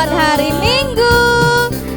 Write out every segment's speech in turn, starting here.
Selamat hari Minggu.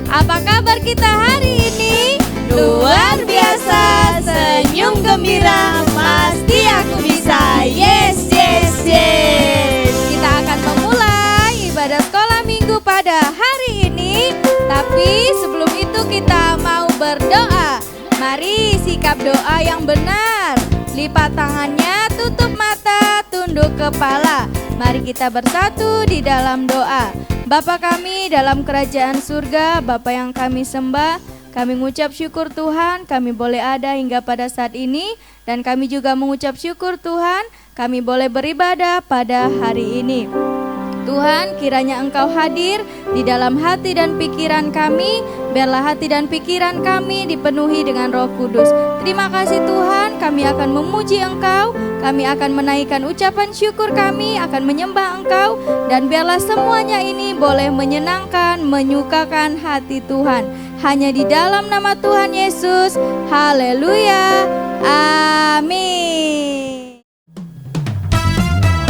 Apa kabar kita hari ini? Luar biasa, senyum gembira, pasti aku bisa. Yes, yes, yes. Kita akan memulai ibadah sekolah minggu pada hari ini. Tapi sebelum itu kita mau berdoa. Mari sikap doa yang benar. Lipat tangannya, tutup mata, tunduk kepala. Mari kita bersatu di dalam doa. Bapa kami dalam kerajaan surga, Bapa yang kami sembah, kami mengucap syukur Tuhan, kami boleh ada hingga pada saat ini. Dan kami juga mengucap syukur Tuhan, kami boleh beribadah pada hari ini. Tuhan, kiranya Engkau hadir di dalam hati dan pikiran kami. Biarlah hati dan pikiran kami dipenuhi dengan Roh Kudus. Terima kasih Tuhan, kami akan memuji Engkau. Kami akan menaikkan ucapan syukur kami, akan menyembah Engkau. Dan biarlah semuanya ini boleh menyenangkan, menyukakan hati Tuhan. Hanya di dalam nama Tuhan Yesus. Haleluya. Amin.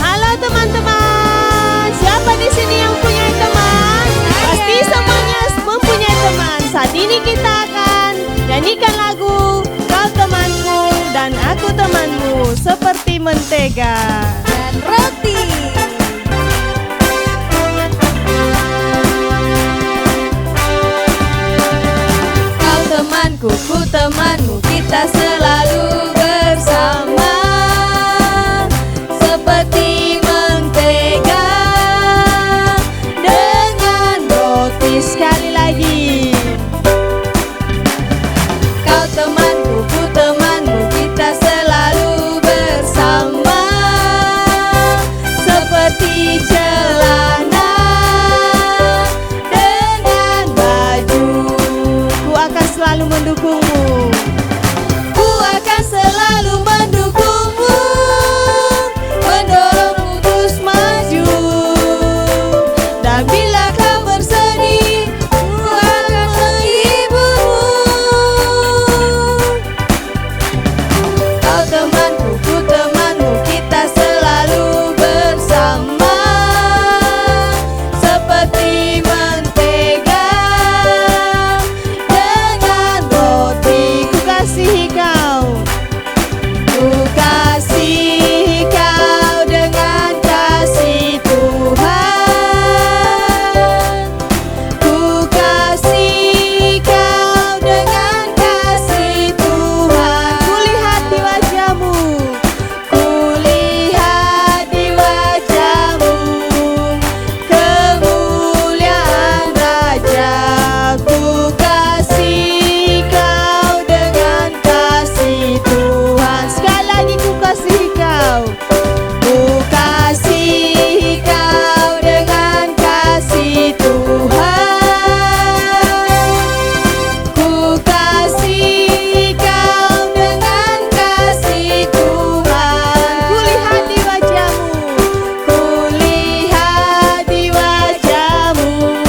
Halo teman-teman, siapa di sini yang punya teman? Pasti semuanya mempunyai teman. Saat ini kita akan nyanyikan lagu Kau Temanku dan Aku Temanmu, seperti mentega dan roti. Kau temanku, ku temanmu, kita selalu bersama. Seperti mentega dengan roti. Sekali lagi. Kau temanku, ku temanmu, kita selalu bersama. Seperti celana dengan baju. Ku akan selalu mendukungmu. Ku akan selalu mendukungmu, mendorongmu terus maju. Dan bila kau bersedih, ku akan menghiburmu. Kau temanku, ku temanmu, kita selalu bersama. Seperti mentega dengan roti. Ku kasihi kau. Ku kasihi kau dengan kasih Tuhan. Ku kasihi kau dengan kasih Tuhan. Kulihat di wajahmu. Kulihat di wajahmu kemuliaan Raja. Ku kasihi kau dengan kasih Tuhan. Sekali lagi ku kasihi kau. Ku kasihi kau dengan kasih Tuhan. Ku kasihi kau dengan kasih Tuhan. Kulihat di wajahmu. Kulihat di wajahmu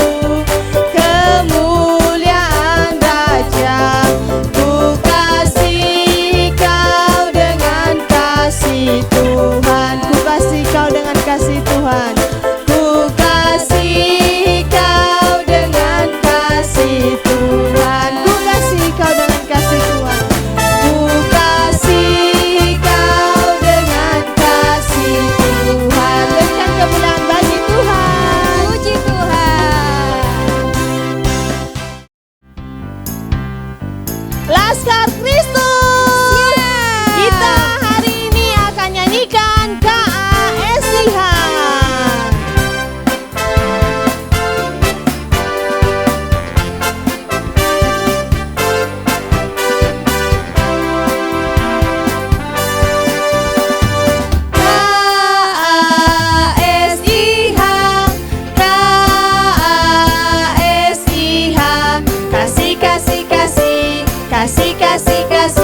kemuliaan Raja. Ku kasihi kau dengan kasih Tuhan. Ku kasih kau dengan kasih Tuhan. Ku kasihi kau dengan kasih Tuhan. Ku kasih kau dengan kasih Tuhan. Ku kasihi kau dengan kasih Tuhan. Berikan kemuliaan bagi Tuhan. Puji Tuhan. Laskar Kristus. Kita hari ini akan nyanyikan KASIH. KASIH, KASIH, kasih kasih kasih, kasih kasih kasih.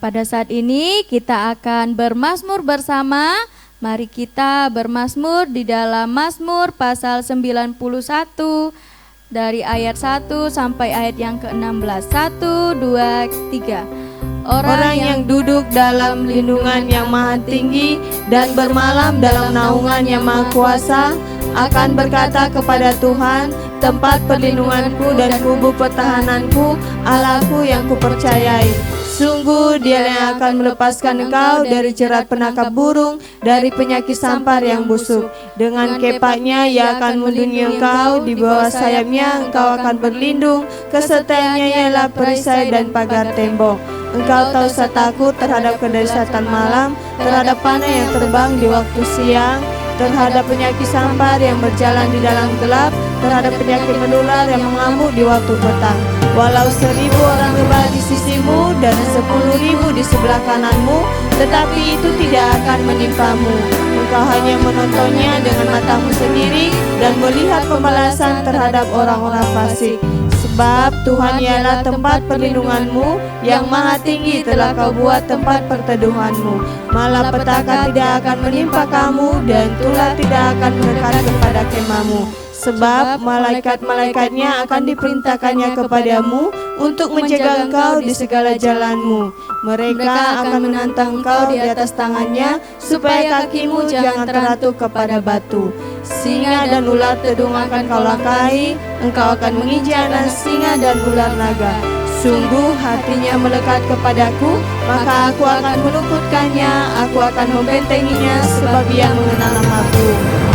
Pada saat ini kita akan bermazmur bersama. Mari kita bermazmur di dalam Mazmur pasal 91 dari ayat 1 sampai ayat yang ke-16. 1, 2, 3. Orang yang duduk dalam lindungan yang maha tinggi dan bermalam dalam naungan yang maha kuasa akan berkata kepada Tuhan, tempat perlindunganku dan kubu pertahananku, Allahku yang kupercayai. Sungguh Dia yang akan melepaskan engkau dari jerat penangkap burung, dari penyakit sampar yang busuk. Dengan kepaknya Ia akan melindungi engkau, di bawah sayapnya engkau akan berlindung. Kesertaannya ialah perisai dan pagar tembok. Engkau tak usah takut terhadap kedahsyatan malam, terhadap panah yang terbang di waktu siang, terhadap penyakit sampar yang berjalan di dalam gelap, terhadap penyakit menular yang mengamuk di waktu petang. Walau 1.000 orang rebah di sisimu dan 10.000 di sebelah kananmu, tetapi itu tidak akan menimpamu. Engkau hanya menontonnya dengan matamu sendiri dan melihat pembalasan terhadap orang-orang fasik. Sebab Tuhan ialah tempat perlindunganmu, yang maha tinggi telah kau buat tempat perteduhanmu. Malapetaka tidak akan menimpa kamu, dan tulah tidak akan mendekat kepada kemahmu. Sebab malaikat-malaikatnya akan diperintahkannya kepadamu untuk menjaga engkau di segala jalanmu. Mereka akan menantang engkau di atas tangannya, supaya kakimu jangan teratup kepada batu. Singa dan ular tedung akan kau langkahi, engkau akan menginjak anak singa dan ular naga. Sungguh hatinya melekat kepadaku, maka aku akan meluputkannya, aku akan membentenginya, sebab ia mengenal namaku.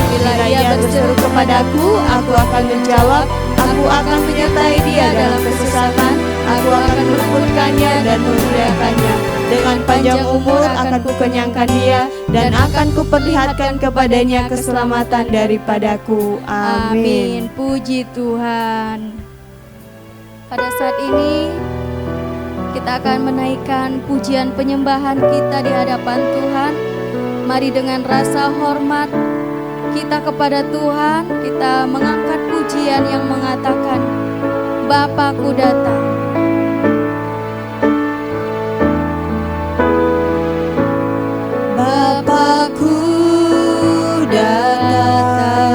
Bila ia berseru kepadaku, aku akan menjawab, aku akan menyertai dia dalam kesesatan, aku akan meluputkannya dan memuliakannya. Dengan panjang umur akan kukenyangkan dia, dan akan kuperlihatkan kepadanya keselamatan daripadaku. Amin. Puji Tuhan. Pada saat ini kita akan menaikkan pujian penyembahan kita di hadapan Tuhan. Mari dengan rasa hormat kita kepada Tuhan, kita mengangkat pujian yang mengatakan, Bapakku datang. Bapakku datang,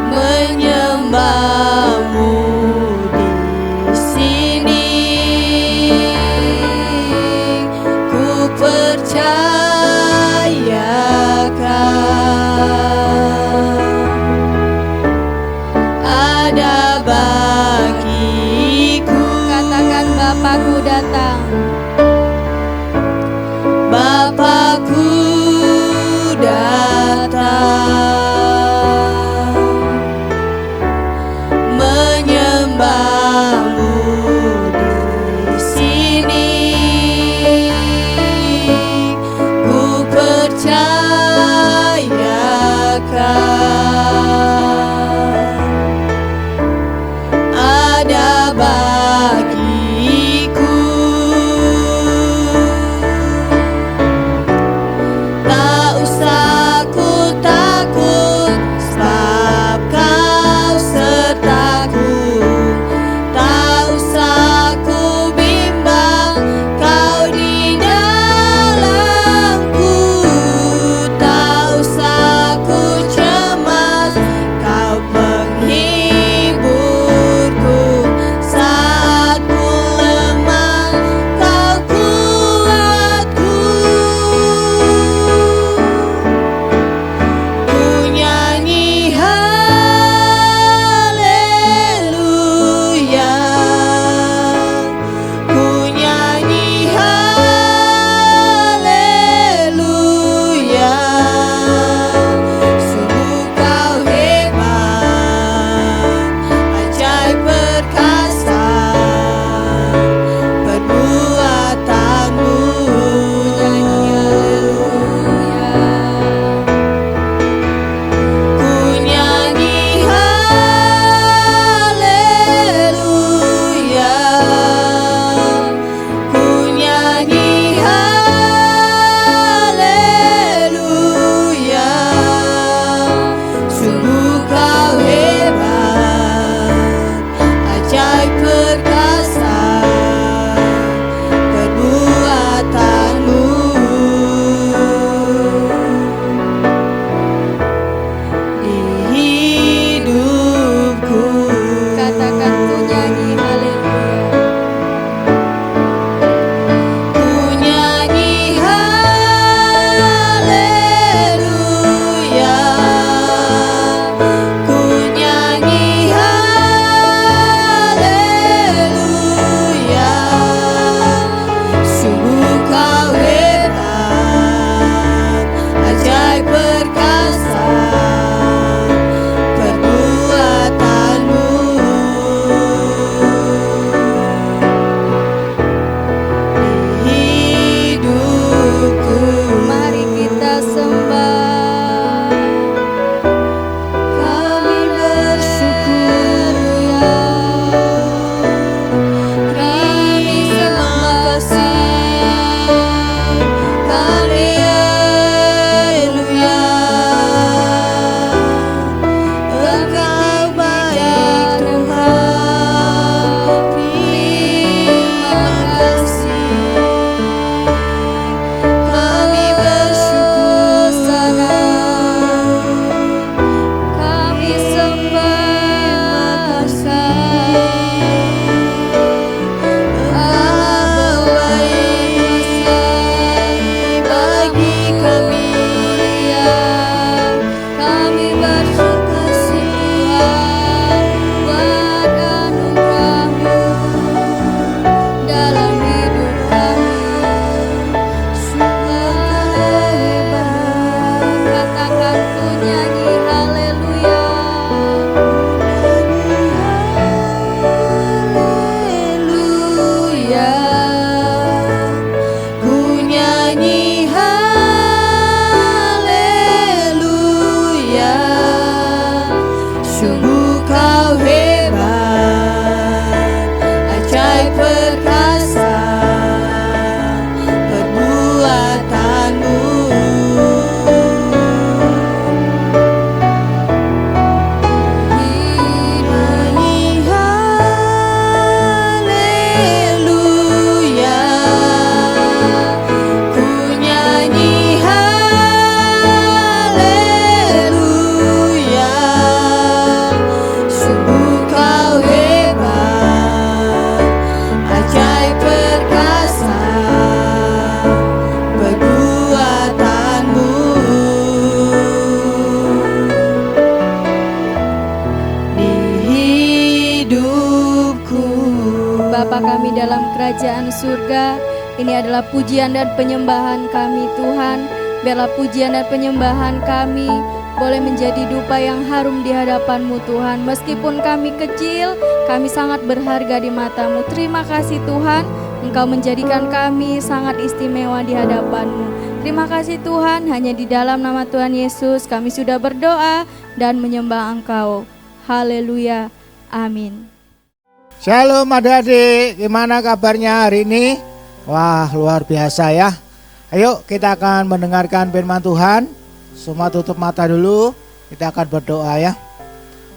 menyembahmu di sini. Ku percayakan ada bagiku. Katakan Bapakku datang. Bapakku datang, menyembahmu di sini. nyanyi haleluya. Sungguh kau hebat, ajaib perkasa perbuatanmu. Nyanyi haleluya, ku nyanyi haleluya. Sungguh kau hebat, ajaib perkasa perbuatanmu. Di hidupku, Bapa kami dalam kerajaan surga, ini adalah pujian dan penyembahan kami Tuhan. Biarlah pujian dan penyembahan kami boleh menjadi dupa yang harum di hadapan-Mu Tuhan. Meskipun kami kecil, kami sangat berharga di mata-Mu. Terima kasih Tuhan, Engkau menjadikan kami sangat istimewa di hadapan-Mu. Terima kasih Tuhan, hanya di dalam nama Tuhan Yesus kami sudah berdoa dan menyembah Engkau. Haleluya, amin. Shalom adik-adik, gimana kabarnya hari ini? Wah, luar biasa ya. Ayo kita akan mendengarkan firman Tuhan. Semua tutup mata dulu, kita akan berdoa ya.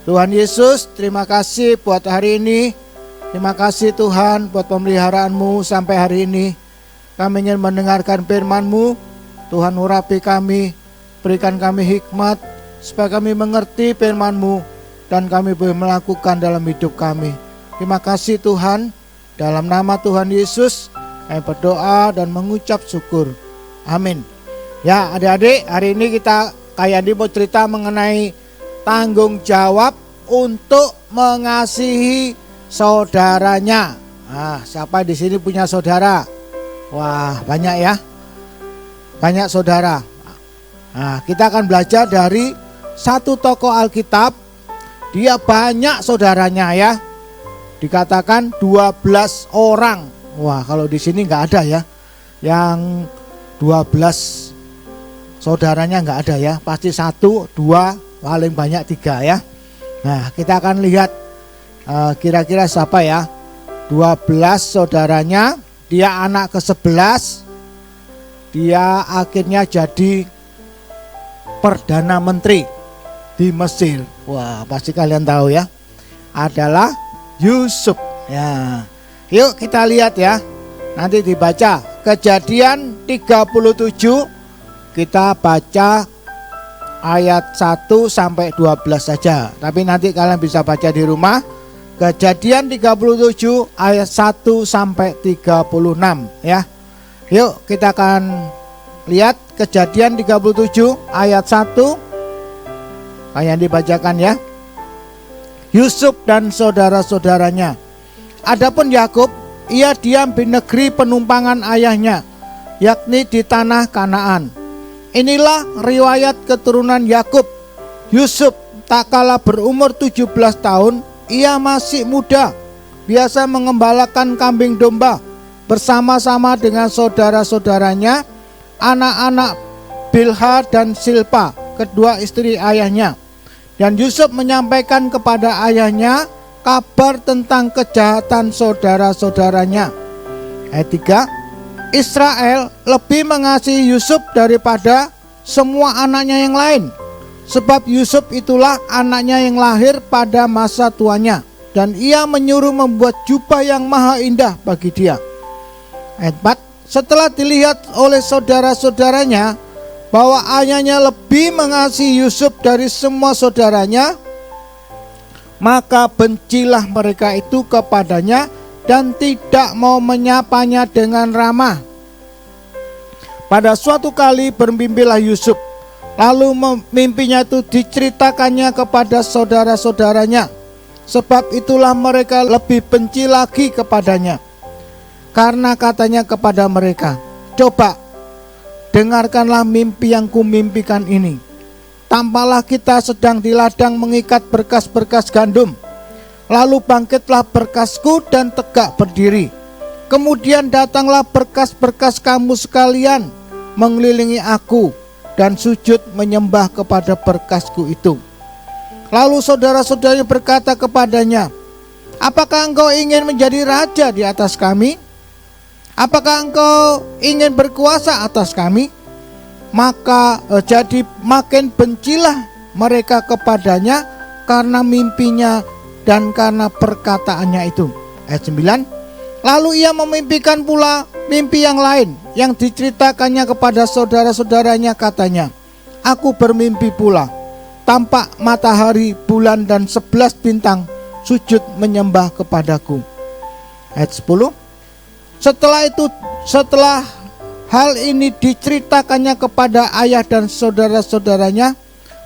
Tuhan Yesus, terima kasih buat hari ini. Terima kasih Tuhan buat pemeliharaanmu sampai hari ini. Kami ingin mendengarkan firman-Mu. Tuhan urapi kami, berikan kami hikmat supaya kami mengerti firman-Mu dan kami boleh melakukan dalam hidup kami. Terima kasih Tuhan, dalam nama Tuhan Yesus kami berdoa dan mengucap syukur. Amin. Ya adik-adik, hari ini kita kayak mau cerita mengenai tanggung jawab untuk mengasihi saudaranya. Nah, siapa di sini punya saudara? Wah, banyak ya. Banyak saudara. Nah, kita akan belajar dari satu tokoh Alkitab. Dia banyak saudaranya ya. Dikatakan 12 orang. Wah, kalau di sini nggak ada ya. Yang 12 saudaranya nggak ada ya. Pasti 1, 2, paling banyak 3 ya. Nah, kita akan lihat kira-kira siapa ya. 12 saudaranya. Dia anak ke-11. Dia akhirnya jadi Perdana Menteri di Mesir. Wah, pasti kalian tahu ya. Adalah Yusuf. Ya. Yuk kita lihat ya. Nanti dibaca Kejadian 37. Kita baca ayat 1 sampai 12 saja. Tapi nanti kalian bisa baca di rumah. Kejadian 37 ayat 1 sampai 36 ya. Yuk kita akan lihat Kejadian 37 ayat 1. Kayak dibacakan ya. Yusuf dan saudara-saudaranya. Adapun Yakub, ia diam di negeri penumpangan ayahnya, yakni di tanah Kanaan. Inilah riwayat keturunan Yakub. Yusuf tak kalah berumur 17 tahun, ia masih muda, biasa mengembalakan kambing domba bersama-sama dengan saudara-saudaranya, anak-anak Bilha dan Silpa, kedua istri ayahnya. Dan Yusuf menyampaikan kepada ayahnya kabar tentang kejahatan saudara-saudaranya. Ayat 3, Israel lebih mengasihi Yusuf daripada semua anaknya yang lain, sebab Yusuf itulah anaknya yang lahir pada masa tuanya, dan ia menyuruh membuat jubah yang maha indah bagi dia. Ayat 4, setelah dilihat oleh saudara-saudaranya bahwa ayahnya lebih mengasihi Yusuf dari semua saudaranya, maka bencilah mereka itu kepadanya dan tidak mau menyapanya dengan ramah. Pada suatu kali bermimpilah Yusuf, lalu mimpinya itu diceritakannya kepada saudara-saudaranya, sebab itulah mereka lebih benci lagi kepadanya. Karena katanya kepada mereka, coba dengarkanlah mimpi yang kumimpikan ini. Tampaklah kita sedang di ladang mengikat berkas-berkas gandum. Lalu bangkitlah berkasku dan tegak berdiri. Kemudian datanglah berkas-berkas kamu sekalian mengelilingi aku dan sujud menyembah kepada berkasku itu. Lalu saudara-saudaranya berkata kepadanya, apakah engkau ingin menjadi raja di atas kami? Apakah engkau ingin berkuasa atas kami? Maka jadi makin bencilah mereka kepadanya karena mimpinya dan karena perkataannya itu. Ayat 9. Lalu ia memimpikan pula mimpi yang lain yang diceritakannya kepada saudara-saudaranya, katanya, aku bermimpi pula, tampak matahari, bulan dan 11 bintang sujud menyembah kepadaku. Ayat 10. Setelah hal ini diceritakannya kepada ayah dan saudara-saudaranya,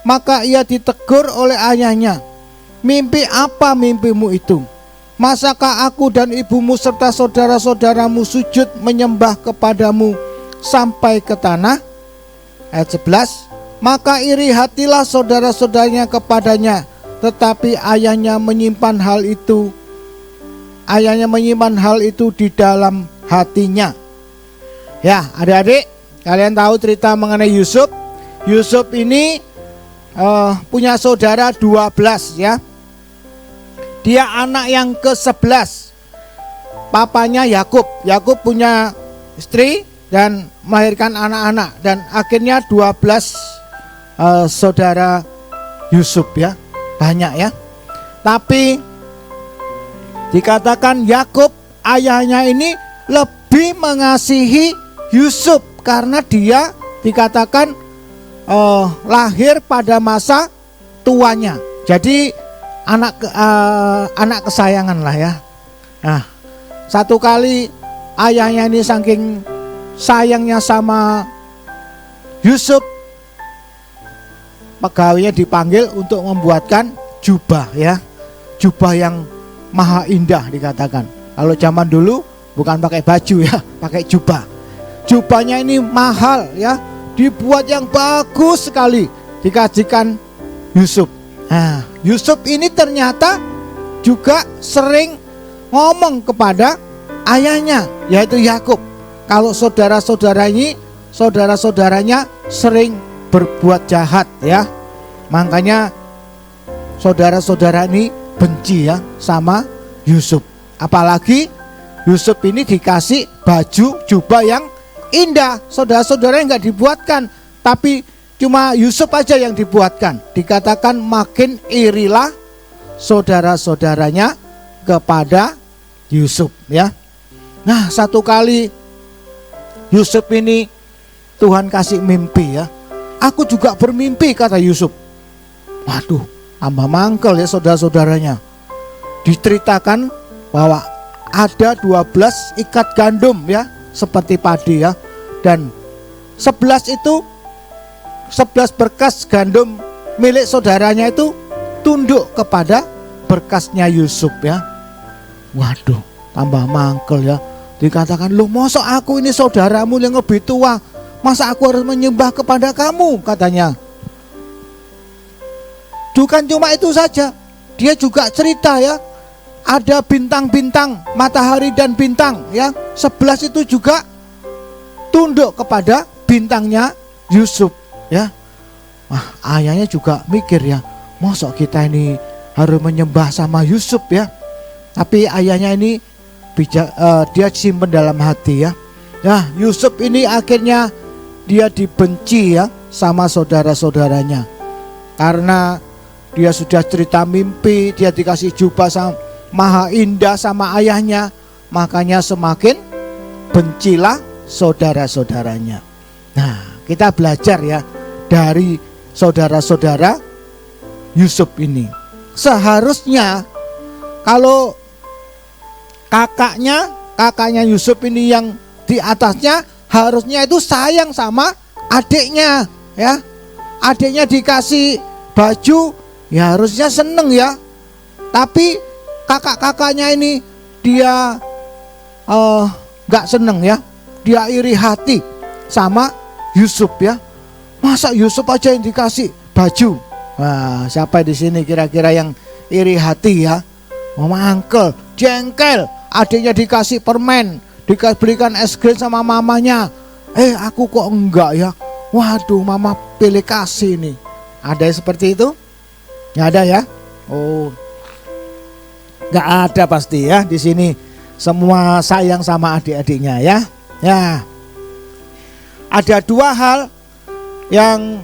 maka ia ditegur oleh ayahnya. Mimpi apa mimpimu itu? Masakah aku dan ibumu serta saudara-saudaramu sujud menyembah kepadamu sampai ke tanah? Ayat 11. Maka iri hatilah saudara-saudaranya kepadanya, tetapi ayahnya menyimpan hal itu. Ayahnya menyimpan hal itu di dalam hatinya. Ya, adik-adik, kalian tahu cerita mengenai Yusuf. Yusuf ini punya saudara 12 ya. Dia anak yang ke-11. Papanya Yakub. Yakub punya istri dan melahirkan anak-anak, dan akhirnya 12 saudara Yusuf ya. Banyak ya. Tapi dikatakan Yakub ayahnya ini lebih mengasihi Yusuf karena dia dikatakan lahir pada masa tuanya. Jadi anak kesayangan lah ya. Nah, satu kali ayahnya ini saking sayangnya sama Yusuf, pegawainya dipanggil untuk membuatkan jubah ya. Jubah yang maha indah dikatakan. Kalau zaman dulu bukan pakai baju ya, pakai jubah. Jubahnya ini mahal ya, dibuat yang bagus sekali, dikasihkan Yusuf. Nah, Yusuf ini ternyata juga sering ngomong kepada ayahnya, yaitu Yakub, kalau saudara-saudaranya sering berbuat jahat ya. Makanya saudara-saudara ini benci ya sama Yusuf. Apalagi Yusuf ini dikasih baju jubah yang indah. Saudara-saudara enggak dibuatkan, tapi cuma Yusuf aja yang dibuatkan. Dikatakan makin irilah saudara-saudaranya kepada Yusuf ya. Nah, satu kali Yusuf ini Tuhan kasih mimpi ya. Aku juga bermimpi, kata Yusuf. Waduh, tambah mangkel ya saudara-saudaranya. Diceritakan bahwa ada 12 ikat gandum ya, seperti padi ya. Dan 11 berkas gandum milik saudaranya itu tunduk kepada berkasnya Yusuf ya. Waduh, tambah mangkel ya. Dikatakan, loh masa aku ini saudaramu yang lebih tua, masa aku harus menyembah kepada kamu, katanya. Bukan cuma itu saja, dia juga cerita ya, ada bintang-bintang, matahari dan bintang ya, 11 itu juga tunduk kepada bintangnya Yusuf ya. Wah, ayahnya juga mikir ya, masa kita ini harus menyembah sama Yusuf ya. Tapi ayahnya ini bijak, dia simpen dalam hati ya. Nah, Yusuf ini akhirnya dia dibenci ya sama saudara-saudaranya, karena dia sudah cerita mimpi, dia dikasih jubah sama maha indah sama ayahnya, makanya semakin bencilah saudara-saudaranya. Nah, kita belajar ya dari saudara-saudara Yusuf ini. Seharusnya kalau kakaknya Yusuf ini yang di atasnya harusnya itu sayang sama adiknya ya. Adiknya dikasih baju ya harusnya seneng ya. Tapi kakak-kakaknya ini dia gak seneng ya. Dia iri hati sama Yusuf ya. Masa Yusuf aja yang dikasih baju? Wah, siapa di sini kira-kira yang iri hati ya? Mama Uncle jengkel, adiknya dikasih permen, diberikan es krim sama mamanya. Aku kok enggak ya. Waduh, mama pilih kasih nih. Ada yang seperti itu? Nggak ada ya? Oh, nggak ada pasti ya di sini. Semua sayang sama adik-adiknya ya. Ya, ada dua hal yang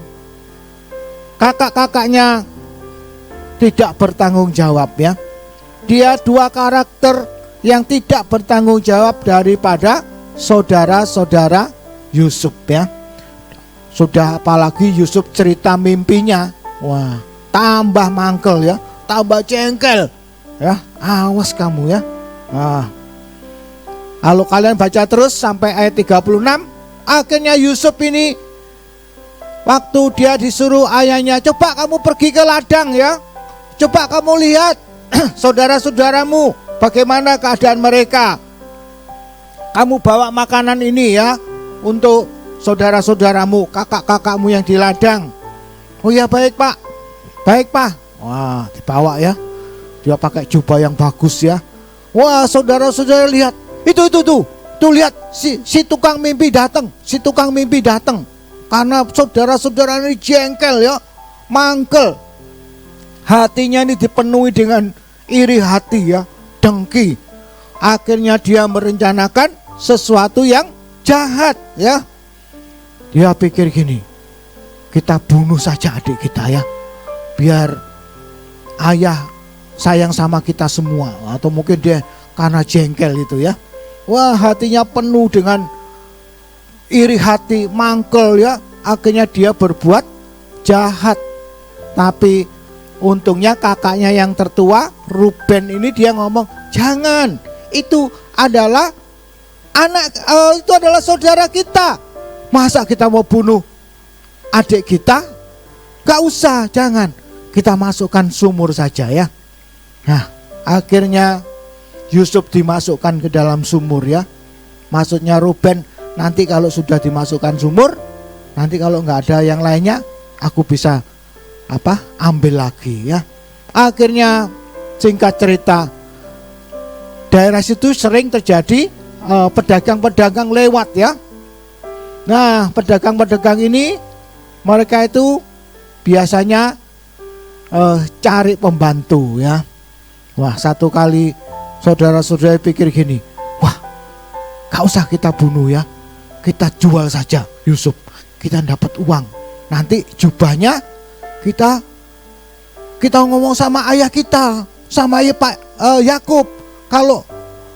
kakak-kakaknya tidak bertanggung jawab ya. Dia dua karakter yang tidak bertanggung jawab daripada saudara-saudara Yusuf ya. Sudah apalagi Yusuf cerita mimpinya, wah tambah mangkel ya, tambah jengkel ya. Awas kamu ya. Nah, kalau kalian baca terus sampai ayat 36, akhirnya Yusuf ini waktu dia disuruh ayahnya, coba kamu pergi ke ladang ya, coba kamu lihat saudara-saudaramu bagaimana keadaan mereka. Kamu bawa makanan ini ya untuk saudara-saudaramu, kakak-kakakmu yang di ladang. Oh ya baik pak, baik pak. Wah dibawa ya, dia pakai jubah yang bagus ya. Wah saudara-saudara lihat, itu tuh lihat si tukang mimpi datang, si tukang mimpi datang. Karena saudara-saudara ini jengkel ya, mangkel. Hatinya ini dipenuhi dengan iri hati ya, dengki. Akhirnya dia merencanakan sesuatu yang jahat ya. Dia pikir gini, kita bunuh saja adik kita ya, biar ayah sayang sama kita semua. Atau mungkin dia karena jengkel itu ya. Wah hatinya penuh dengan iri hati, mangkel ya. Akhirnya dia berbuat jahat. Tapi untungnya kakaknya yang tertua, Ruben ini dia ngomong, jangan, itu adalah itu adalah saudara kita. Masa kita mau bunuh adik kita? Gak usah, jangan. Kita masukkan sumur saja ya. Nah akhirnya Yusuf dimasukkan ke dalam sumur ya. Maksudnya Ruben, nanti kalau sudah dimasukkan sumur, nanti kalau nggak ada yang lainnya, aku bisa ambil lagi ya. Akhirnya singkat cerita, daerah situ sering terjadi pedagang-pedagang lewat ya. Nah pedagang-pedagang ini mereka itu biasanya cari pembantu ya. Wah satu kali saudara-saudara pikir gini, wah gak usah kita bunuh ya, kita jual saja Yusuf, kita dapat uang. Nanti jubahnya kita ngomong sama ayah kita, sama ayah Pak Yakub, kalau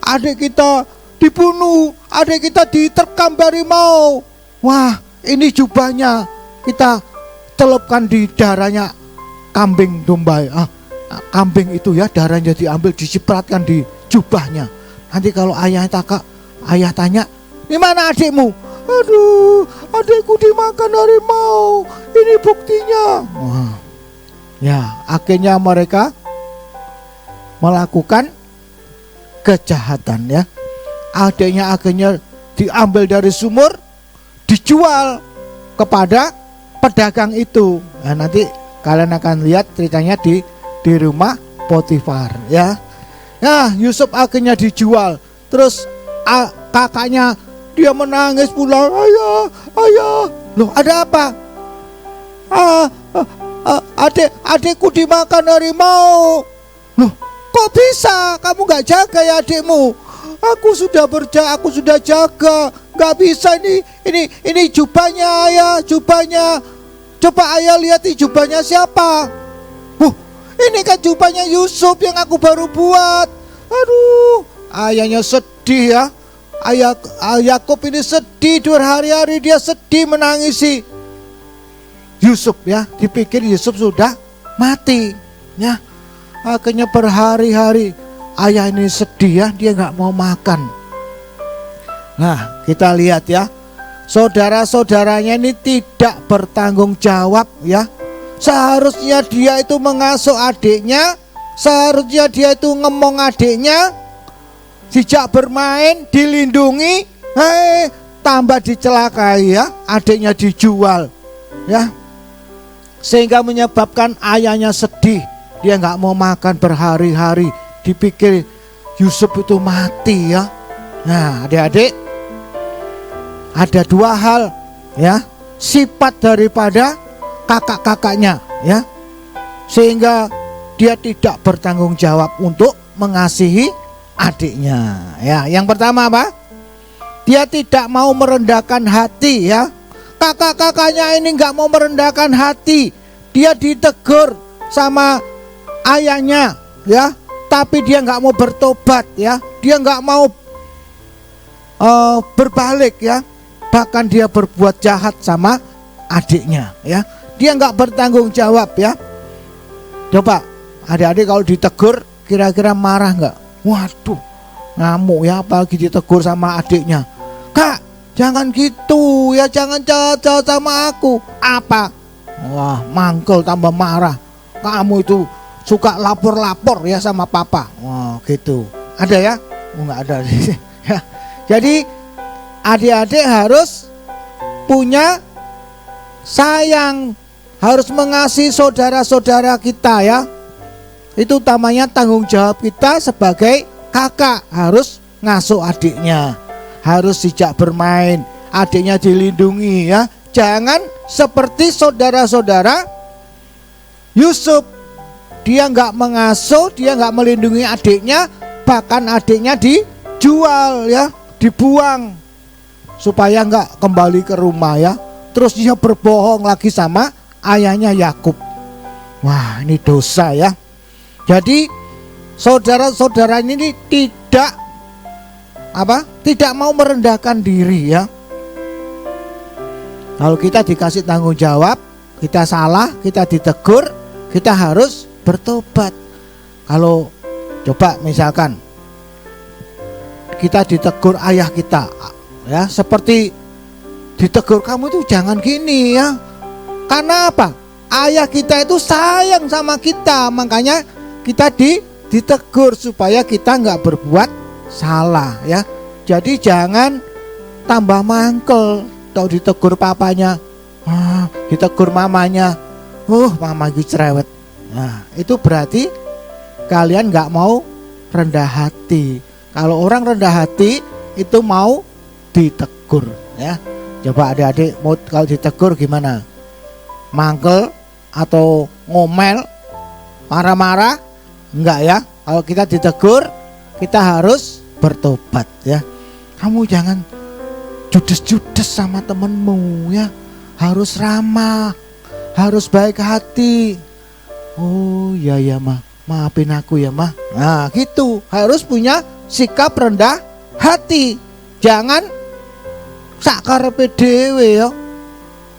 adik kita dibunuh, adik kita diterkam harimau. Wah ini jubahnya kita celupkan di darahnya kambing domba. Kambing itu ya, darahnya diambil dicipratkan di jubahnya. Nanti kalau ayah tanya, di mana adikmu? Aduh, adikku dimakan harimau. Ini buktinya. Wah. Ya, akhirnya mereka melakukan kejahatan ya. Adiknya akhirnya diambil dari sumur, dijual kepada pedagang itu. Nah, nanti kalian akan lihat ceritanya di rumah Potifar ya. Nah Yusuf akhirnya dijual. Terus kakaknya dia menangis pulang, ayah. Loh ada apa? Adikku dimakan harimau. Loh kok bisa? Kamu gak jaga ya adikmu? Aku sudah jaga. Gak bisa ini jubahnya ayah, jubahnya. Coba ayah lihat ini jubahnya siapa? Ini kan jubahnya Yusuf yang aku baru buat. Aduh, ayahnya sedih ya. Ayah Yakub ini sedih, berhari-hari dia sedih menangisi Yusuf ya. Dipikir Yusuf sudah mati ya. Akhirnya berhari-hari ayah ini sedih ya, dia gak mau makan. Nah kita lihat ya, saudara-saudaranya ini tidak bertanggung jawab ya. Seharusnya dia itu mengasuh adiknya, seharusnya dia itu ngemong adiknya, sejak bermain dilindungi, tambah dicelakai ya, adiknya dijual ya. Sehingga menyebabkan ayahnya sedih, dia nggak mau makan berhari-hari, dipikir Yusuf itu mati ya. Nah adik-adik, ada dua hal ya, sifat daripada kakak-kakaknya ya, sehingga dia tidak bertanggung jawab untuk mengasihi adiknya ya. Yang pertama apa? Dia tidak mau merendahkan hati ya. Kakak-kakaknya ini nggak mau merendahkan hati. Dia ditegur sama ayahnya ya, tapi dia nggak mau bertobat ya. Dia nggak mau berbalik ya. Bahkan dia berbuat jahat sama adiknya ya. Dia nggak bertanggung jawab ya. Coba adik-adik kalau ditegur kira-kira marah nggak? Waduh, ngamuk ya, apalagi ditegur sama adiknya. Kak, jangan gitu ya, jangan jahat sama aku. Apa? Wah, mangkel tambah marah. Kamu itu suka lapor-lapor ya sama papa. Wah, gitu. Ada ya? Oh, nggak ada. Ya. Jadi adik-adik harus punya sayang, harus mengasihi saudara-saudara kita ya. Itu utamanya tanggung jawab kita sebagai kakak, harus ngasuh adiknya, harus sejak bermain adiknya dilindungi ya. Jangan seperti saudara-saudara Yusuf, dia nggak mengasuh, dia nggak melindungi adiknya, bahkan adiknya dijual ya, dibuang supaya nggak kembali ke rumah ya. Terus dia berbohong lagi sama ayahnya Yakub. Wah, ini dosa ya. Jadi saudara-saudara ini tidak mau merendahkan diri ya. Kalau kita dikasih tanggung jawab, kita salah, kita ditegur, kita harus bertobat. Kalau coba misalkan kita ditegur ayah kita ya, seperti ditegur, kamu tuh jangan gini ya. Karena apa? Ayah kita itu sayang sama kita, makanya kita ditegur supaya kita nggak berbuat salah ya. Jadi jangan tambah mangkel. Tahu ditegur papanya, ditegur mamanya, mama gue cerewet. Nah, itu berarti kalian nggak mau rendah hati. Kalau orang rendah hati itu mau ditegur ya. Coba adik-adik mau kalau ditegur gimana? Mangkel atau ngomel, marah-marah? Enggak ya. Kalau kita ditegur, kita harus bertobat ya. Kamu jangan judes-judes sama temenmu ya. Harus ramah, harus baik hati. Oh iya ya mah, maafin aku ya mah. Nah gitu, harus punya sikap rendah hati. Jangan sakarepe dhewe ya.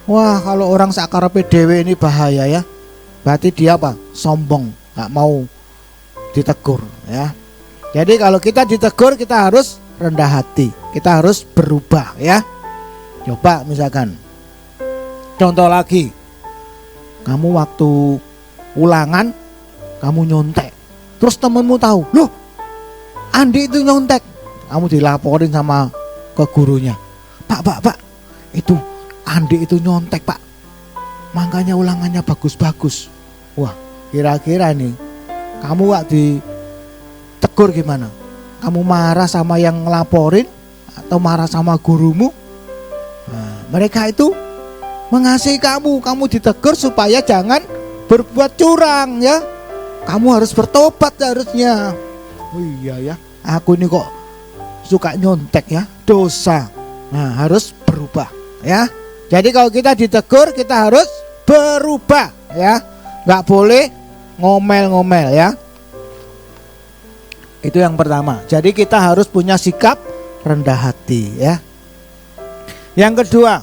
Wah, kalau orang sakarepe dhewe ini bahaya ya. Berarti dia apa? Sombong, gak mau ditegur ya. Jadi kalau kita ditegur, kita harus rendah hati, kita harus berubah ya. Coba misalkan contoh lagi, kamu waktu ulangan kamu nyontek, terus temenmu tahu, loh Andi itu nyontek, kamu dilaporin sama ke gurunya, Pak, itu Andi itu nyontek Pak, makanya ulangannya bagus-bagus. Wah, kira-kira nih kamu waktu ditegur gimana? Kamu marah sama yang ngelaporin atau marah sama gurumu? Nah, mereka itu mengasihi kamu ditegur supaya jangan berbuat curang ya. Kamu harus bertobat harusnya. Oh iya ya, aku ini kok suka nyontek ya, dosa. Nah, harus berubah ya. Jadi kalau kita ditegur, kita harus berubah ya. Gak boleh ngomel-ngomel ya. Itu yang pertama. Jadi kita harus punya sikap rendah hati ya. Yang kedua,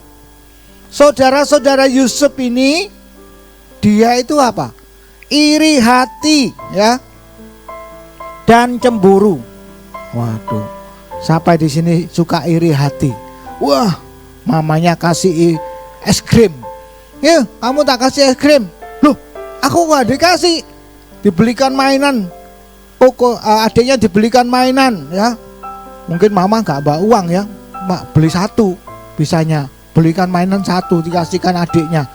saudara-saudara Yusuf ini dia itu apa? Iri hati ya. Dan cemburu. Waduh. Sampai di sini suka iri hati. Wah, mamanya kasih es krim. Ya, kamu tak kasih es krim. Loh, aku gak dikasih. Dibelikan mainan. Adiknya dibelikan mainan ya. Mungkin mama gak bawa uang ya, beli satu bisanya, belikan mainan satu dikasihkan adiknya.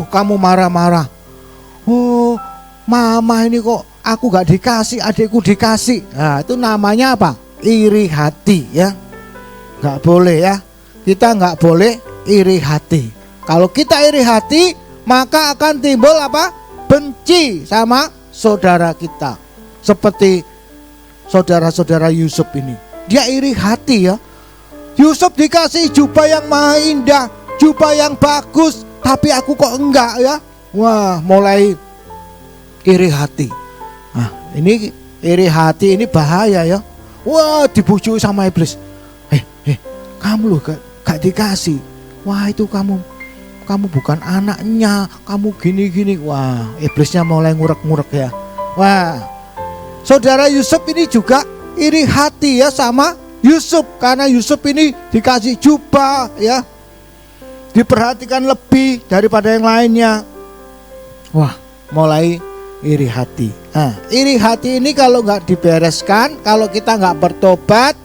Kamu marah-marah. Oh, mama ini kok aku gak dikasih, adikku dikasih. Nah, itu namanya apa? Iri hati ya. Gak boleh ya. kita nggak boleh iri hati. Kalau kita iri hati, maka akan timbul apa? Benci sama saudara kita. Seperti saudara-saudara Yusuf ini, dia iri hati ya. Yusuf dikasih jubah yang maha indah, jubah yang bagus, tapi aku kok enggak ya. Wah, mulai iri hati. Nah, ini iri hati ini bahaya ya. Wah, dibujuk sama iblis. Kamu loh gak dikasih. Wah, itu kamu bukan anaknya, kamu gini-gini. Wah, iblisnya mulai ngurek-ngurek ya. Wah, saudara Yusuf ini juga iri hati ya sama Yusuf, karena Yusuf ini dikasih jubah ya, diperhatikan lebih daripada yang lainnya. Wah, mulai iri hati. Nah, iri hati ini kalau nggak dibereskan, kalau kita nggak bertobat,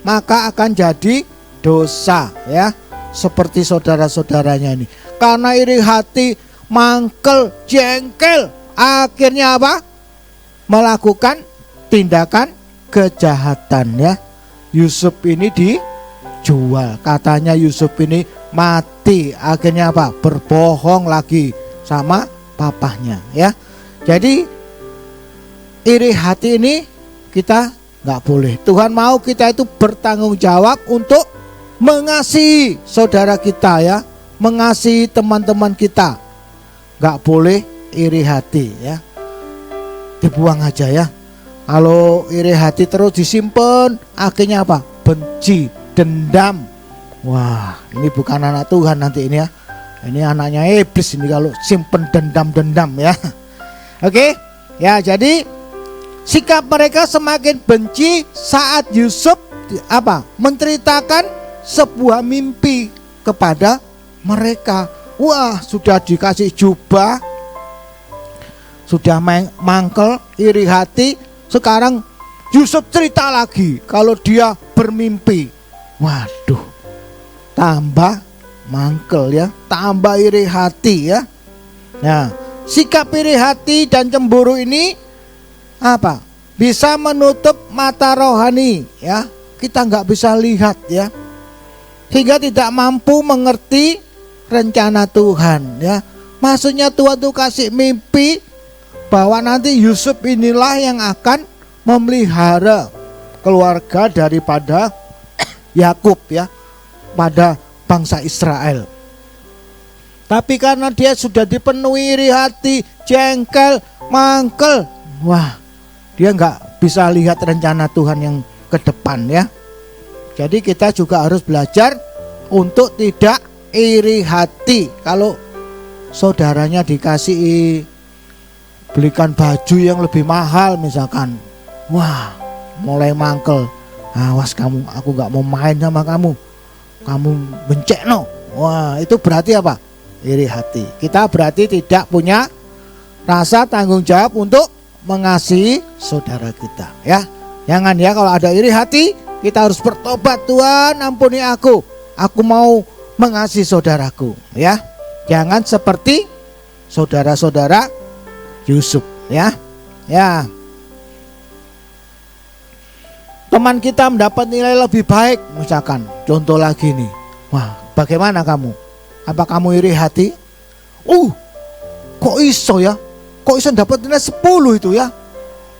maka akan jadi dosa ya. Seperti saudara-saudaranya ini, karena iri hati, mangkel, jengkel, akhirnya apa? Melakukan tindakan kejahatan ya. Yusuf ini dijual, katanya Yusuf ini mati, akhirnya apa? Berbohong lagi sama papahnya ya. Jadi iri hati ini kita nggak boleh. Tuhan mau kita itu bertanggung jawab untuk mengasihi saudara kita ya, mengasihi teman-teman kita. Nggak boleh iri hati ya, dibuang aja ya. Kalau iri hati terus disimpan, akhirnya apa? Benci, dendam. Wah, ini bukan anak Tuhan nanti ini ya. Ini anaknya iblis ini kalau simpen dendam-dendam ya. Oke, ya jadi sikap mereka semakin benci saat Yusuf apa? Menceritakan sebuah mimpi kepada mereka. Wah, sudah dikasih jubah, sudah mangkel, iri hati. Sekarang Yusuf cerita lagi kalau dia bermimpi. Waduh, tambah mangkel ya, tambah iri hati ya. Nah, sikap iri hati dan cemburu ini apa? Bisa menutup mata rohani ya. Kita nggak bisa lihat ya, sehingga tidak mampu mengerti rencana Tuhan ya. Maksudnya Tuhan tuh kasih mimpi bahwa nanti Yusuf inilah yang akan memelihara keluarga daripada Yakub ya, pada bangsa Israel. Tapi karena dia sudah dipenuhi iri hati, jengkel, mangkel, wah, dia nggak bisa lihat rencana Tuhan yang ke depan ya. Jadi kita juga harus belajar untuk tidak iri hati. Kalau saudaranya dikasih belikan baju yang lebih mahal misalkan, wah, mulai mangkel. Awas kamu, aku gak mau main sama kamu bencekno. Wah, itu berarti apa? Iri hati. Kita berarti tidak punya rasa tanggung jawab untuk mengasihi saudara kita ya. Jangan ya, kalau ada iri hati kita harus bertobat. Tuhan, ampuni aku mau mengasihi saudaraku ya. Jangan seperti saudara-saudara Yusuf ya. Ya. Teman kita mendapat nilai lebih baik misalkan, contoh lagi nih. Wah, bagaimana kamu? Apa kamu iri hati? Kok iso ya? Kok iso dapat nilai 10 itu ya?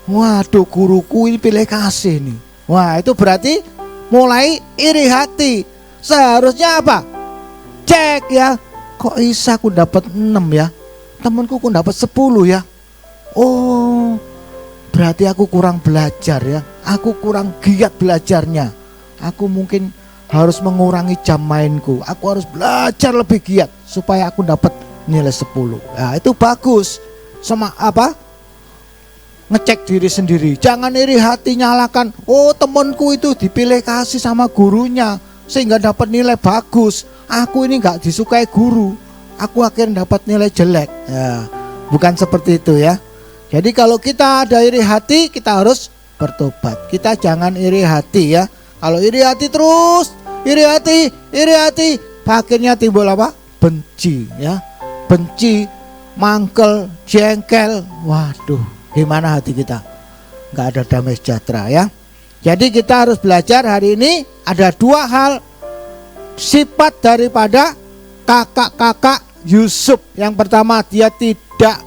Waduh, guruku ini pilih kasih nih. Wah, itu berarti mulai iri hati. Seharusnya apa? Cek ya. Kok bisa aku dapat 6 ya? Temanku kok dapat 10 ya? Oh, berarti aku kurang belajar ya. Aku kurang giat belajarnya. Aku mungkin harus mengurangi jam mainku. Aku harus belajar lebih giat supaya aku dapat nilai 10. Nah, itu bagus. Sama apa? Ngecek diri sendiri. Jangan iri hati nyalakan. Oh, temanku itu dipilih kasih sama gurunya sehingga dapat nilai bagus. Aku ini gak disukai guru. Aku akhirnya dapat nilai jelek. Ya, bukan seperti itu ya. Jadi kalau kita ada iri hati, kita harus bertobat. Kita jangan iri hati ya. Kalau iri hati terus, iri hati, akhirnya timbul apa? Benci ya. Benci, mangkel, jengkel. Waduh, gimana hati kita? Gak ada damai sejahtera ya. Jadi kita harus belajar hari ini ada 2 hal. sifat daripada kakak-kakak Yusuf. Yang pertama, dia tidak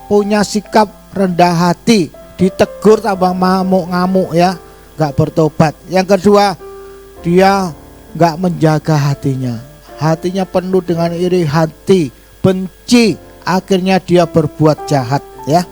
punya sikap rendah hati, ditegur tambah ngamuk ya, gak bertobat. Yang kedua, dia gak menjaga hatinya, hatinya penuh dengan iri hati, benci, akhirnya dia berbuat jahat ya.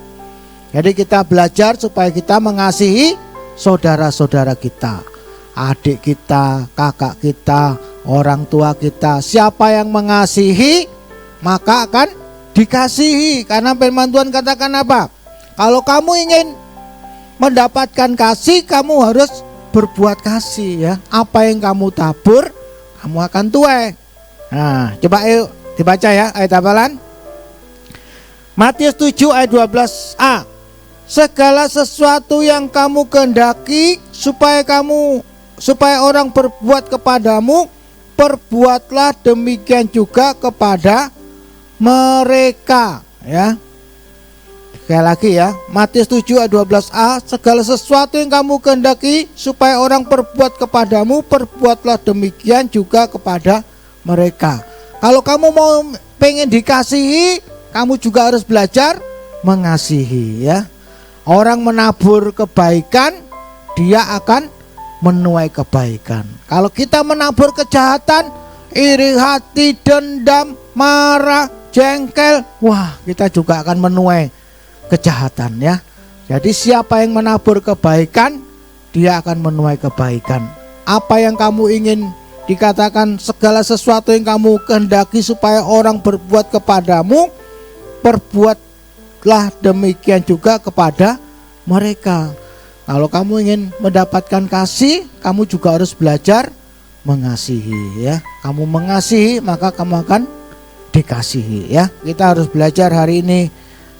Jadi kita belajar supaya kita mengasihi saudara-saudara kita, adik kita, kakak kita, orang tua kita. Siapa yang mengasihi maka akan dikasihi. Karena firman Tuhan katakan apa? Kalau kamu ingin mendapatkan kasih, kamu harus berbuat kasih ya. Apa yang kamu tabur, kamu akan tuai. Nah, coba yuk dibaca ya ayat hafalan. Matius 7 ayat 12a. Segala sesuatu yang kamu kehendaki supaya orang berbuat kepadamu, perbuatlah demikian juga kepada mereka ya. Sekali lagi ya, Matius 7 ayat 12a. Segala sesuatu yang kamu kehendaki supaya orang berbuat kepadamu, perbuatlah demikian juga kepada mereka. Kalau kamu mau pengen dikasihi, kamu juga harus belajar mengasihi ya. Orang menabur kebaikan, dia akan menuai kebaikan. Kalau kita menabur kejahatan, iri hati, dendam, marah, jengkel, wah, kita juga akan menuai kejahatan ya. Jadi siapa yang menabur kebaikan, dia akan menuai kebaikan. Apa yang kamu ingin dikatakan, segala sesuatu yang kamu kehendaki supaya orang berbuat kepadamu, perbuatlah demikian juga kepada mereka. Kalau kamu ingin mendapatkan kasih, kamu juga harus belajar mengasihi ya. Kamu mengasihi, maka kamu akan dikasihi ya. Kita harus belajar hari ini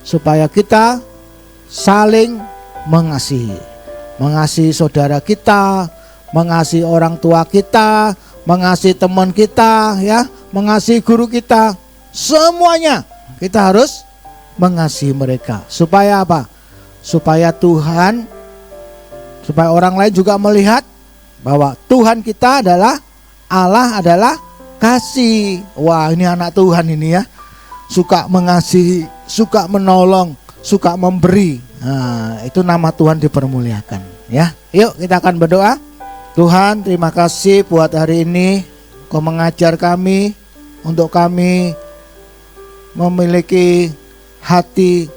supaya kita saling mengasihi. Mengasihi saudara kita, mengasihi orang tua kita, mengasihi teman kita ya, mengasihi guru kita. Semuanya kita harus mengasihi mereka. Supaya apa? Supaya orang lain juga melihat bahwa Tuhan kita adalah Allah, adalah kasih. Wah, ini anak Tuhan ini ya, suka mengasihi, suka menolong, suka memberi. Nah, itu nama Tuhan dipermuliakan ya. Yuk kita akan berdoa. Tuhan, terima kasih buat hari ini. Kau mengajar kami untuk kami memiliki hati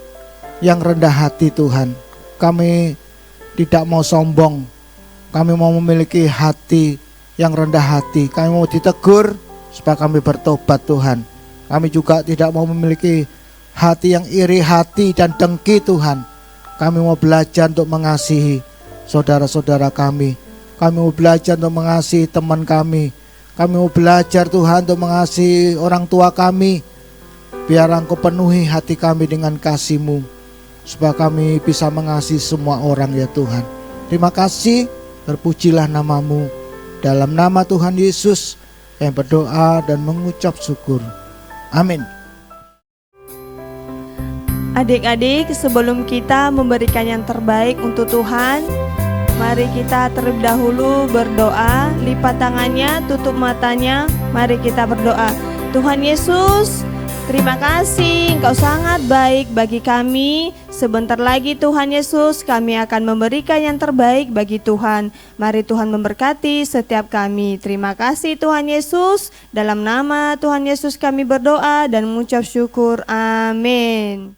yang rendah hati Tuhan. Kami tidak mau sombong, kami mau memiliki hati yang rendah hati. Kami mau ditegur supaya kami bertobat Tuhan. Kami juga tidak mau memiliki hati yang iri hati dan dengki Tuhan. Kami mau belajar untuk mengasihi saudara-saudara kami. Kami mau belajar untuk mengasihi teman kami. Kami mau belajar Tuhan untuk mengasihi orang tua kami. Biar Engkau penuhi hati kami dengan kasih-Mu, supaya kami bisa mengasihi semua orang ya Tuhan. Terima kasih, terpujilah nama-Mu. Dalam nama Tuhan Yesus yang berdoa dan mengucap syukur. Amin. Adik-adik, sebelum kita memberikan yang terbaik untuk Tuhan, mari kita terlebih dahulu berdoa. Lipat tangannya, tutup matanya, mari kita berdoa. Tuhan Yesus, terima kasih, Engkau sangat baik bagi kami. Sebentar lagi Tuhan Yesus, kami akan memberikan yang terbaik bagi Tuhan. Mari Tuhan memberkati setiap kami. Terima kasih Tuhan Yesus. Dalam nama Tuhan Yesus kami berdoa dan mengucap syukur. Amin.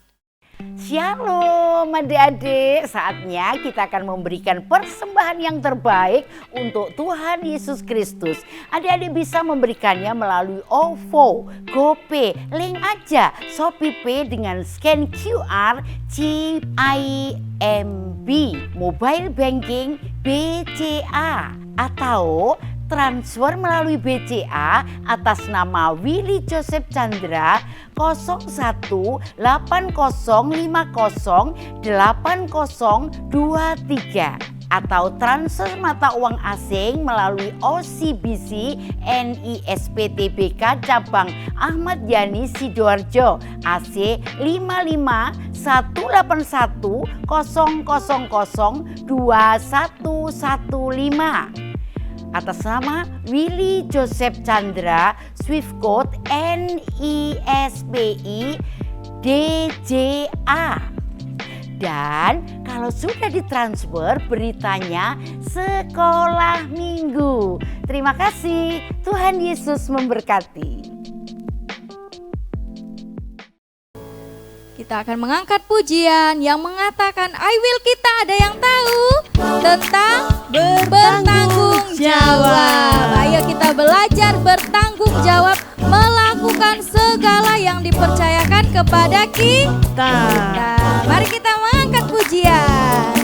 Shalom adik-adik, saatnya kita akan memberikan persembahan yang terbaik untuk Tuhan Yesus Kristus. Adik-adik bisa memberikannya melalui OVO, GoPay, link aja ShopeePay dengan scan QR CIMB, mobile banking BCA, atau transfer melalui BCA atas nama Willy Joseph Chandra 0180508023, atau transfer mata uang asing melalui OCBC NISP-TBK cabang Ahmad Yani Sidoarjo AC 551810002115. atas nama Willy Joseph Chandra, Swift Code NISPI DJA. Dan kalau sudah ditransfer, beritanya sekolah minggu. Terima kasih, Tuhan Yesus memberkati. Kita akan mengangkat pujian yang mengatakan I will. Kita ada yang tahu tentang bertanggung jawab. Ayo kita belajar bertanggung jawab, melakukan segala yang dipercayakan kepada kita. Mari kita mengangkat pujian.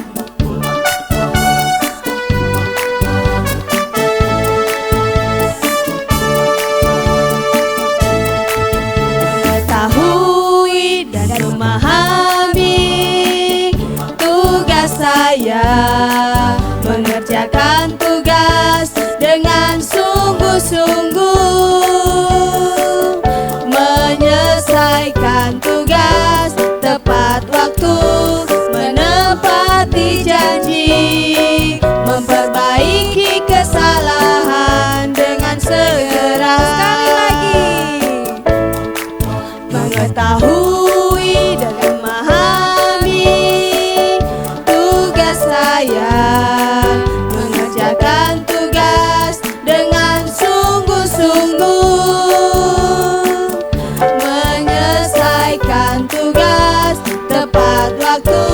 Mengetahui dan memahami tugas saya, mengerjakan tugas dengan sungguh-sungguh, menyelesaikan tugas tepat waktu, menepati janji, memperbaiki kesalahan dengan segera. Sekali lagi. Mengetahui dan memahami tugas saya, mengerjakan tugas dengan sungguh-sungguh, menyelesaikan tugas tepat waktu,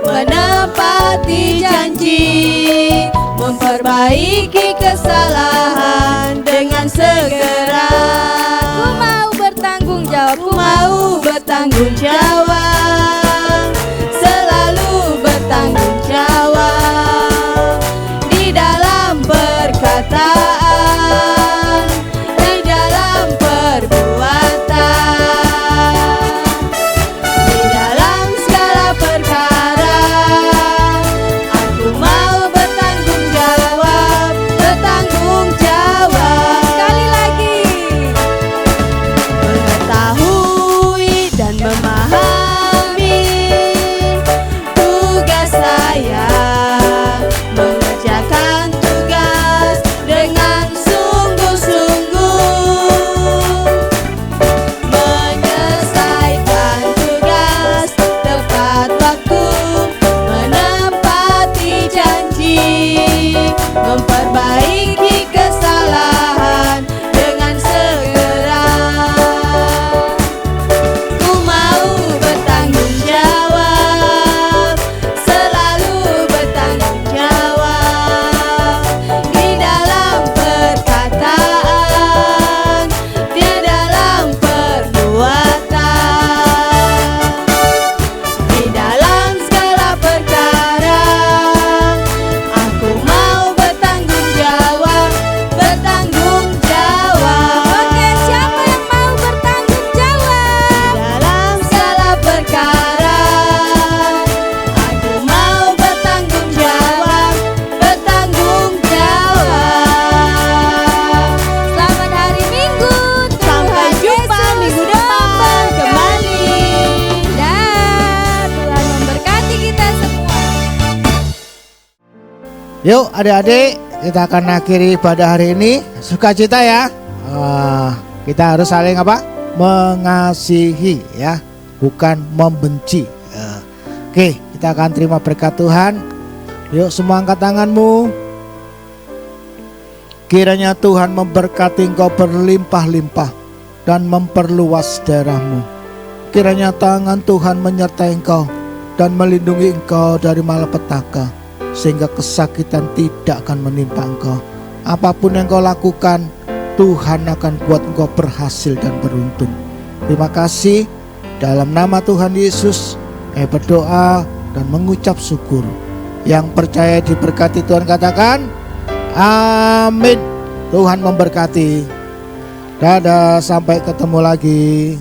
menepati janji, memperbaiki kesalahan dengan segera. Ku mau bertanggung jawab, Aku mau bertanggung jawab, selalu bertanggung jawab, di dalam perkataan, di dalam perbuatan, di dalam segala perkara. Aku mau bertanggung jawab, bertanggung jawab. sekali lagi. Mengetahui dan memahami tugas saya, mengerjakan tugas dengan sungguh-sungguh, menyelesaikan tugas tepat waktu, menepati janji, memperbaiki kesalahan dengan segera. Ku mau bertanggung jawab, selalu bertanggung jawab, di dalam perkataan, di dalam perbuatan, di dalam segala perkara. Aku mau bertanggung jawab, bertanggung jawab. Oke, siapa yang mau bertanggung jawab? Dalam segala perkara, aku mau bertanggung jawab, bertanggung jawab. Selamat hari Minggu. Sampai Tuhan jumpa Yesus minggu depan kembali. Dan Tuhan memberkati kita semua. Yuk adik-adik, kita akan akhiri pada hari ini. Sukacita ya. Kita harus saling apa? Mengasihi ya, bukan membenci. Oke, kita akan terima berkat Tuhan. Yuk semua angkat tanganmu. Kiranya Tuhan memberkati engkau berlimpah-limpah dan memperluas daerahmu. Kiranya tangan Tuhan menyertai engkau dan melindungi engkau dari malapetaka, sehingga kesakitan tidak akan menimpa engkau. Apapun yang engkau lakukan, Tuhan akan buat engkau berhasil dan beruntung. Terima kasih. Dalam nama Tuhan Yesus, berdoa dan mengucap syukur. Yang percaya diberkati Tuhan katakan amin. Tuhan memberkati. Dadah, sampai ketemu lagi.